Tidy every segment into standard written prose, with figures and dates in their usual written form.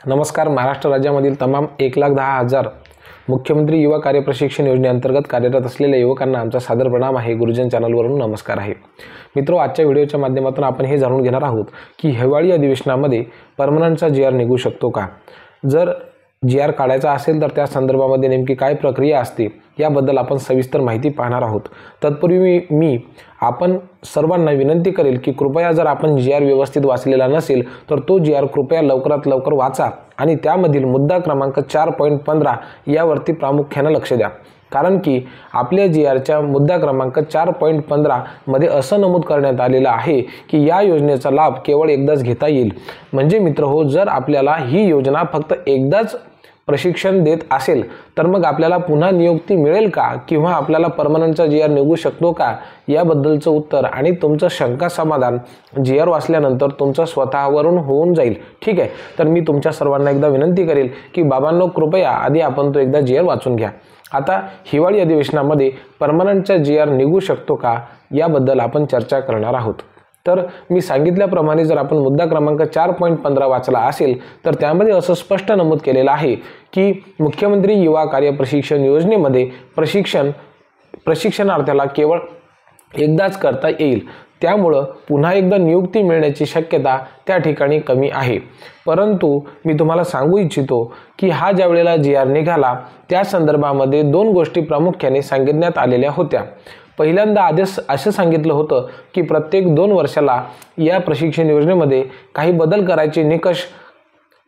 नमस्कार. महाराष्ट्र राज्यामधील तमाम 1,10,000 मुख्यमंत्री युवा कार्य प्रशिक्षण योजनेअंतर्गत कार्यरत असलेल्या युवकांना आमचा सादर प्रणाम आहे. गुरुजन चॅनलवरून नमस्कार आहे. मित्रो, आजच्या व्हिडिओच्या माध्यमातून आपण हे जाणून घेणार आहोत की हिवाळी अधिवेशनामध्ये परमनंटचा GR निघू शकतो का. जर GR काढायचा असेल तर त्या संदर्भामध्ये नेमकी काय प्रक्रिया असते याबद्दल आपण सविस्तर माहिती पाहणार आहोत. तत्पूर्वी मी आपण सर्वांना विनंती करेल की कृपया जर आपण GR व्यवस्थित वाचलेला नसेल तर तो GR कृपया लवकरात लवकर वाचा आणि त्यामधील मुद्दा क्रमांक 4.15 यावरती प्रामुख्याने लक्ष द्या. कारण की आपल्या GRच्या मुद्दा क्रमांक 4.15 मध्ये असं नमूद करण्यात आलेलं आहे की या योजनेचा लाभ केवळ एकदाच घेता येईल. म्हणजे मित्रहो, जर आपल्याला ही योजना फक्त एकदाच प्रशिक्षण देत असेल तर मग आपल्याला पुन्हा नियुक्ती मिळेल का किंवा आपल्याला परमनंटचा GR निघू शकतो का याबद्दलचं उत्तर आणि तुमचं शंका समाधान GR वाचल्यानंतर तुमचं स्वतःवरून होऊन जाईल. ठीक आहे, तर मी तुमच्या सर्वांना एकदा विनंती करेल की बाबांनो, कृपया आधी आपण तो एकदा GR वाचून घ्या. आता हिवाळी अधिवेशनामध्ये परमनंटचा GR निघू शकतो का याबद्दल आपण चर्चा करणार आहोत. तर मी सांगितल्याप्रमाणे जर आपण मुद्दा क्रमांक 4.15 वाचला असेल तर त्यामध्ये असं स्पष्ट नमूद केलेलं आहे की मुख्यमंत्री युवा कार्य प्रशिक्षण योजनेमध्ये प्रशिक्षणार्थ्याला केवळ एकदाच करता येईल. त्यामुळं पुन्हा एकदा नियुक्ती मिळण्याची शक्यता त्या ठिकाणी कमी आहे. परंतु मी तुम्हाला सांगू इच्छितो की हा ज्या वेळेला GR निघाला त्या संदर्भामध्ये दोन गोष्टी प्रामुख्याने सांगितण्यात आलेल्या होत्या. पहिल्यांदा आदेश असं सांगितलं होतं की प्रत्येक 2 वर्षाला या प्रशिक्षण योजनेमध्ये काही बदल करायचे निकष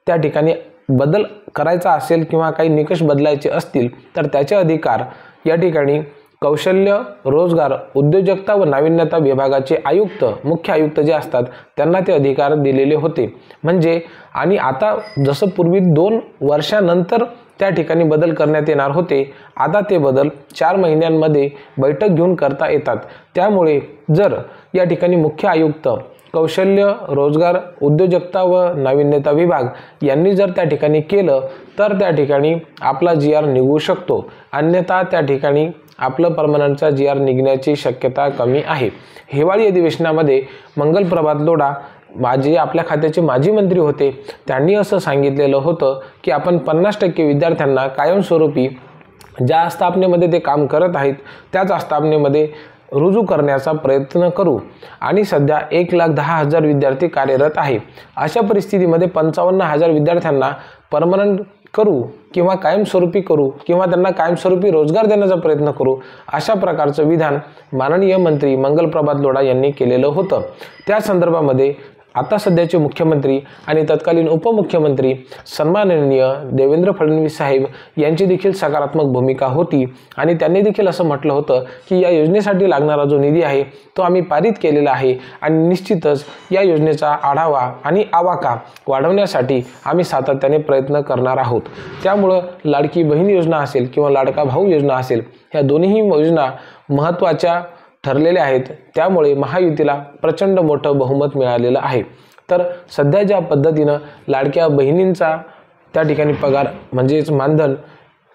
त्या ठिकाणी बदल करायचा असेल किंवा काही निकष बदलायचे असतील तर त्याचे अधिकार या ठिकाणी कौशल्य, रोजगार, उद्योजकता व नाविन्यता विभागाचे आयुक्त, मुख्य आयुक्त जे असतात त्यांना ते अधिकार दिलेले होते. म्हणजे आणि आता जसं पूर्वी 2 वर्षानंतर त्या ठिकाणी बदल करण्यात येणार होते, आता ते बदल 4 महिन्यांमध्ये बैठक घेऊन करता येतात. त्यामुळे जर या ठिकाणी मुख्य आयुक्त, कौशल्य, रोजगार, उद्योजकता व नाविन्यता विभाग यांनी जर त्या ठिकाणी केलं तर त्या ठिकाणी आपला GR निघू शकतो. अन्यथा त्या ठिकाणी आपलं परमनंटचा GR निघण्याची शक्यता कमी आहे. हिवाळी अधिवेशनामध्ये मंगलप्रभात लोढा जे आपल्या खात्याचे माजी मंत्री होते त्यांनी असं सांगितलेलं होतं की आपण 50% विद्यार्थ्यांना कायमस्वरूपी ज्या आस्थापनेमध्ये ते काम करत आहेत त्याच आस्थापनेमध्ये रुजू करण्याचा प्रयत्न करू आणि सध्या 1,10,000 विद्यार्थी कार्यरत आहे. अशा परिस्थितीमध्ये 55,000 विद्यार्थ्यांना परमनंट करू किंवा कायमस्वरूपी करू किंवा त्यांना कायमस्वरूपी रोजगार देण्याचा प्रयत्न करू अशा प्रकारचं विधान माननीय मंत्री मंगलप्रभात लोढा यांनी केलेलं होतं. त्या संदर्भामध्ये आता सध्याचे मुख्यमंत्री आणि तत्कालीन उपमुख्यमंत्री सन्माननीय देवेंद्र फडणवीस साहेब यांची देखील सकारात्मक भूमिका होती आणि त्यांनी देखील असं म्हटलं होतं की या योजनेसाठी लागणारा जो निधी आहे तो आम्ही पारित केलेला आहे आणि निश्चितच या योजनेचा आढावा आणि आवाका वाढवण्यासाठी आम्ही सातत्याने प्रयत्न करणार आहोत. त्यामुळं लाडकी बहीण योजना असेल किंवा लाडका भाऊ योजना असेल, ह्या दोन्ही योजना महत्त्वाच्या ठरलेले आहेत. त्यामुळे महायुतीला प्रचंड मोठं बहुमत मिळालेलं आहे. तर सध्या ज्या पद्धतीनं लाडक्या बहिणींचा त्या ठिकाणी पगार म्हणजेच मानधन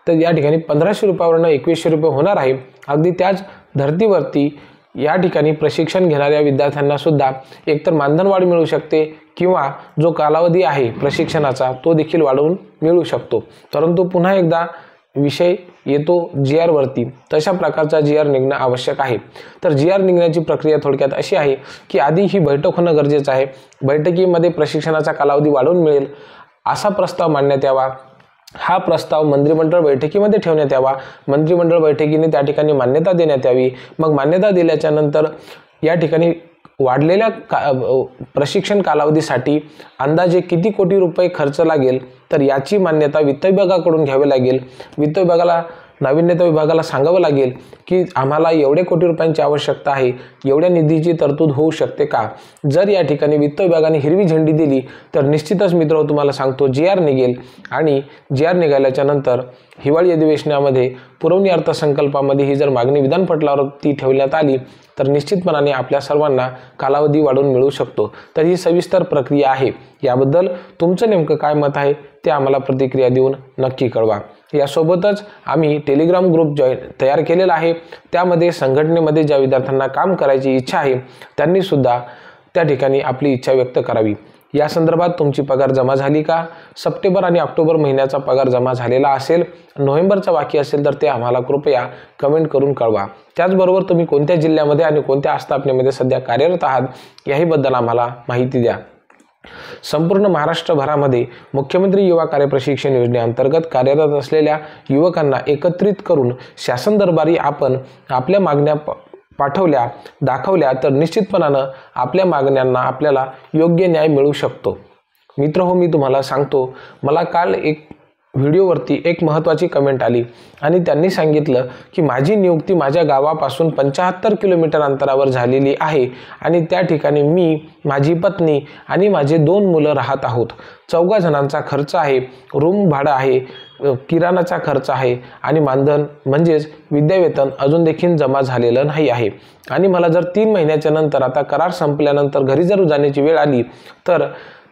तर या ठिकाणी 1,500 रुपयावरून 2,100 रुपये होणार आहे. अगदी त्याच धर्तीवरती या ठिकाणी प्रशिक्षण घेणाऱ्या विद्यार्थ्यांना सुद्धा एकतर मानधन वाढ मिळू शकते किंवा जो कालावधी आहे प्रशिक्षणाचा तो देखील वाढवून मिळू शकतो. परंतु पुन्हा एकदा विषय येतो GR वरती. तशा प्रकारचा GR निघणं आवश्यक आहे. तर GR निघण्याची प्रक्रिया थोडक्यात अशी आहे की आधी ही बैठक होणं गरजेचं आहे. बैठकीमध्ये प्रशिक्षणाचा कालावधी वाढवून मिळेल असा प्रस्ताव मांडण्यात यावा. हा प्रस्ताव मंत्रिमंडळ बैठकीमध्ये ठेवण्यात यावा. मंत्रिमंडळ बैठकीने त्या ठिकाणी मान्यता देण्यात यावी. मग मान्यता दिल्याच्या नंतर या ठिकाणी वाढलेल्या प्रशिक्षण कालावधीसाठी अंदाजे किती कोटी रुपये खर्च लागेल तर याची मान्यता वित्त विभागाकडून घ्यावी लागेल. वित्त विभागाला, नाविन्यता विभागाला सांगावं लागेल की आम्हाला एवढे कोटी रुपयांची आवश्यकता आहे, एवढ्या निधीची तरतूद होऊ शकते का. जर या ठिकाणी वित्त विभागाने हिरवी झेंडी दिली तर निश्चितच मित्र तुम्हाला सांगतो GR निघेल आणि GR निघाल्याच्या नंतर हिवाळी अधिवेशनामध्ये पुरवणी अर्थसंकल्पामध्ये ही जर मागणी विधानपटलावरती ठेवण्यात आली तर निश्चितपणाने आपल्या सर्वांना कालावधी वाढवून मिळू शकतो. तर ही सविस्तर प्रक्रिया आहे. याबद्दल तुमचं नेमकं काय मत आहे ते आम्हाला प्रतिक्रिया देऊन नक्की कळवा. यासोबतच आम्ही टेलिग्राम ग्रुप तयार केलेला आहे. त्यामध्ये संघटनेमध्ये ज्या विद्यार्थ्यांना काम करायची इच्छा आहे त्यांनी सुद्धा त्या ठिकाणी आपली इच्छा व्यक्त करावी. या संदर्भात तुमची पगार जमा झाली का? सप्टेंबर आणि ऑक्टोबर महिन्याचा पगार जमा झालेला असेल, नोव्हेंबरचा बाकी असेल तर ते आम्हाला कृपया कमेंट करून कळवा. त्याचबरोबर तुम्ही कोणत्या जिल्ह्यामध्ये आणि कोणत्या आस्थापनेमध्ये सध्या कार्यरत आहात याहीबद्दल आम्हाला माहिती द्या. संपूर्ण महाराष्ट्रभरामध्ये मुख्यमंत्री युवा कार्य प्रशिक्षण योजनेअंतर्गत कार्यरत असलेल्या युवकांना एकत्रित करून शासन दरबारी आपण आपल्या मागण्या पाठवल्या दाखवल्या तर निश्चितपणानं आपल्या मागण्यांना आपल्याला योग्य न्याय मिळू शकतो. मित्रहो, मी तुम्हाला सांगतो, मला काल एक व्हिडिओवरती एक महत्त्वाची कमेंट आली आणि त्यांनी सांगितलं की माझी नियुक्ती माझ्या गावापासून 75 किलोमीटर अंतरावर झालेली आहे आणि त्या ठिकाणी मी, माझी पत्नी आणि माझे 2 मुलं राहत आहोत. 4 जणांचा खर्च आहे, रूम भाडं आहे, किराणाचा खर्च आहे आणि मानधन म्हणजेच विद्यावेतन अजून देखील जमा झालेलं नाही आहे. आणि मला जर 3 महिन्याच्या नंतर आता करार संपल्यानंतर घरी जर जाण्याची वेळ आली तर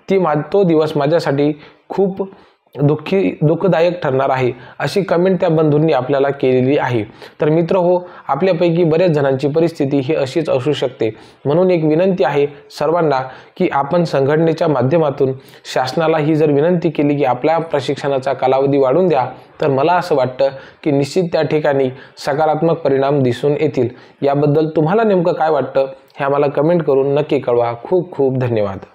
तो दिवस माझ्यासाठी खूप दुःखदायक ठरणार आहे, अशी कमेंट त्या बंधूंनी आपल्याला केलेली आहे. तर मित्र हो, आपल्यापैकी बऱ्याच जणांची परिस्थिती ही अशीच असू शकते. म्हणून एक विनंती आहे सर्वांना की आपण संघटनेच्या माध्यमातून शासनाला ही जर विनंती केली की आपल्या प्रशिक्षणाचा कालावधी वाढवून द्या, तर मला असं वाटतं की निश्चित त्या ठिकाणी सकारात्मक परिणाम दिसून येतील. याबद्दल तुम्हाला नेमकं काय वाटतं हे आम्हाला कमेंट करून नक्की कळवा. खूप खूप धन्यवाद.